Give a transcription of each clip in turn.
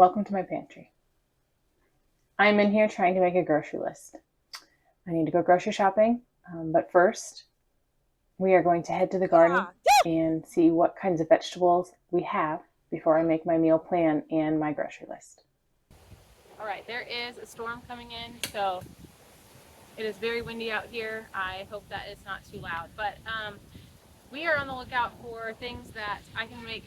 Welcome to my pantry. I'm in here trying to make a grocery list. I need to go grocery shopping, but first we are going to head to the garden and see what kinds of vegetables we have before I make my meal plan and my grocery list. All right, there is a storm coming in, so it is very windy out here. I hope that it's not too loud, but we are on the lookout for things that I can make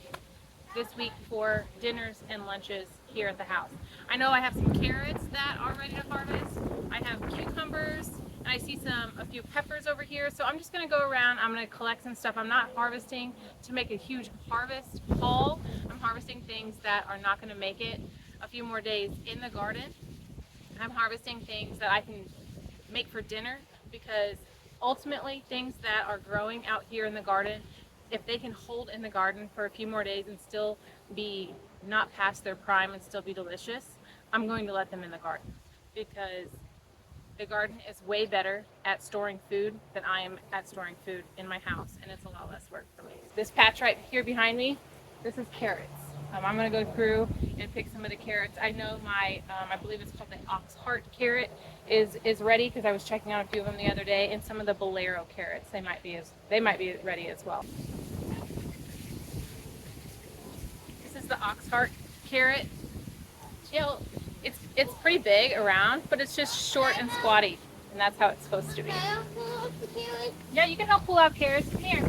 this week for dinners and lunches here at the house. I know I have some carrots that are ready to harvest. I have cucumbers, and I see a few peppers over here. So I'm just gonna go around, I'm gonna collect some stuff. I'm not harvesting to make a huge harvest haul. I'm harvesting things that are not gonna make it a few more days in the garden. I'm harvesting things that I can make for dinner, because ultimately things that are growing out here in the garden, if they can hold in the garden for a few more days and still be not past their prime and still be delicious, I'm going to let them in the garden, because the garden is way better at storing food than I am at storing food in my house, and it's a lot less work for me. This patch right here behind me, this is carrots. I'm going to go through and pick some of the carrots. I know my, I believe it's called the Oxheart Carrot is ready, because I was checking out a few of them the other day, and some of the Bolero carrots, they might be ready as well. This is the Oxheart Carrot. You know, it's pretty big around, but it's just short and squatty, and that's how it's supposed to be. Can I pull out the carrots? Yeah, you can help pull out carrots. Come here.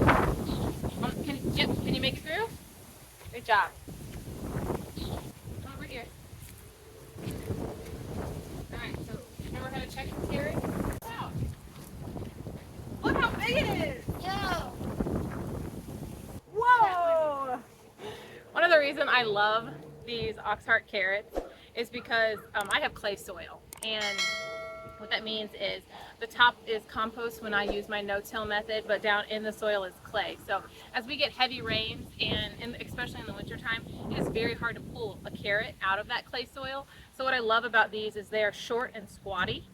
Can you make it through? Good job. Come over here. All right, so remember how to check the carrot? Wow. Look how big it is. No. Whoa! One of the reasons I love these Oxheart carrots is because I have clay soil, and what that means is the top is compost when I use my no-till method, but down in the soil is clay. So as we get heavy rains, and especially in the wintertime, it is very hard to pull a carrot out of that clay soil. So what I love about these is they are short and squatty,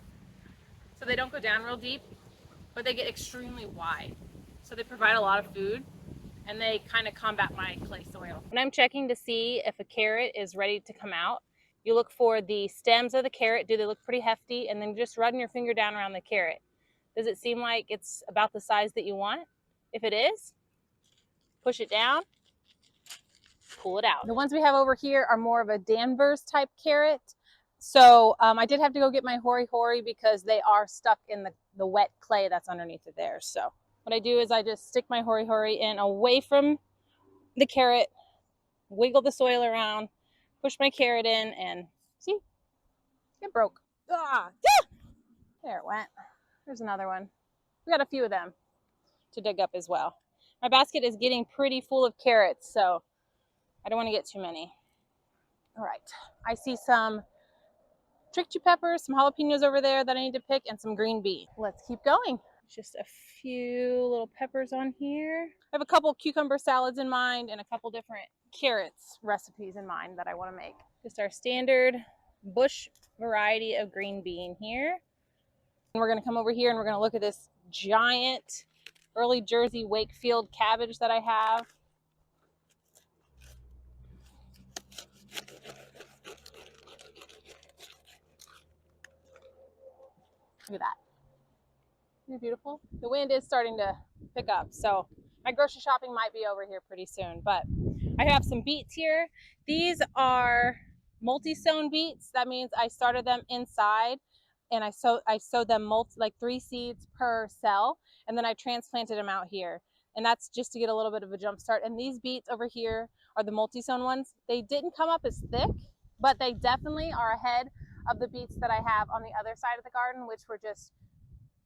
so they don't go down real deep, but they get extremely wide. So they provide a lot of food, and they kind of combat my clay soil. When I'm checking to see if a carrot is ready to come out, you look for the stems of the carrot. Do they look pretty hefty? And then just run your finger down around the carrot. Does it seem like it's about the size that you want? If it is, push it down, pull it out. The ones we have over here are more of a Danvers type carrot. So I did have to go get my hori because they are stuck in the wet clay that's underneath it there. So what I do is I just stick my hori in away from the carrot, wiggle the soil around, push my carrot in, and see, it broke. Ah, there it went. There's another one. We got a few of them to dig up as well. My basket is getting pretty full of carrots, so I don't want to get too many. All right, I see some trick peppers, some jalapenos over there that I need to pick, and some green beans. Let's keep going. Just a few little peppers on here. I have a couple cucumber salads in mind and a couple different carrots recipes in mind that I want to make. Just our standard bush variety of green bean here. And we're going to come over here and we're going to look at this giant early Jersey Wakefield cabbage that I have. Look at that. Isn't it beautiful? The wind is starting to pick up, so my grocery shopping might be over here pretty soon. But I have some beets here. These are multi-sown beets. That means I started them inside, and I sowed them like 3 seeds per cell, and then I transplanted them out here. And that's just to get a little bit of a jump start. And these beets over here are the multi-sown ones. They didn't come up as thick, but they definitely are ahead of the beets that I have on the other side of the garden, which were just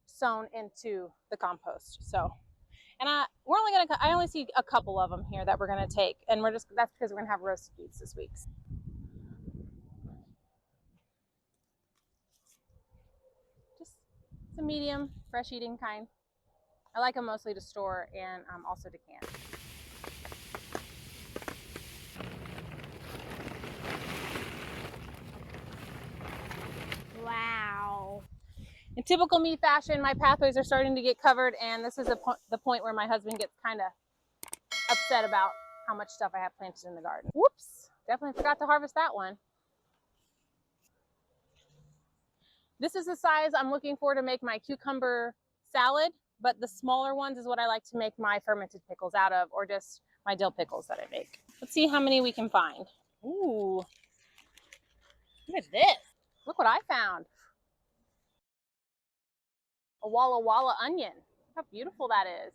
sown into the compost. So, and I only see a couple of them here that we're gonna take, and that's because we're gonna have roasted beets this week. Just it's a medium, fresh eating kind. I like them mostly to store and also to can. Wow. In typical me fashion, my pathways are starting to get covered, and this is the point where my husband gets kind of upset about how much stuff I have planted in the garden. Whoops, definitely forgot to harvest that one. This is the size I'm looking for to make my cucumber salad, but the smaller ones is what I like to make my fermented pickles out of, or just my dill pickles that I make. Let's see how many we can find. Ooh, look at this. Look what I found. A Walla Walla onion. How beautiful that is.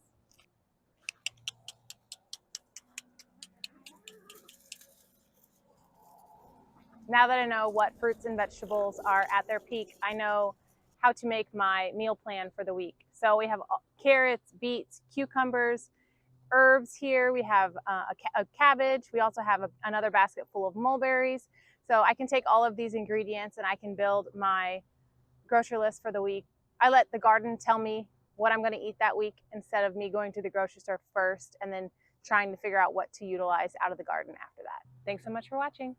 Now that I know what fruits and vegetables are at their peak, I know how to make my meal plan for the week. So we have carrots, beets, cucumbers, herbs here. We have a cabbage. We also have another basket full of mulberries. So I can take all of these ingredients and I can build my grocery list for the week. I let the garden tell me what I'm going to eat that week instead of me going to the grocery store first and then trying to figure out what to utilize out of the garden after that. Thanks so much for watching.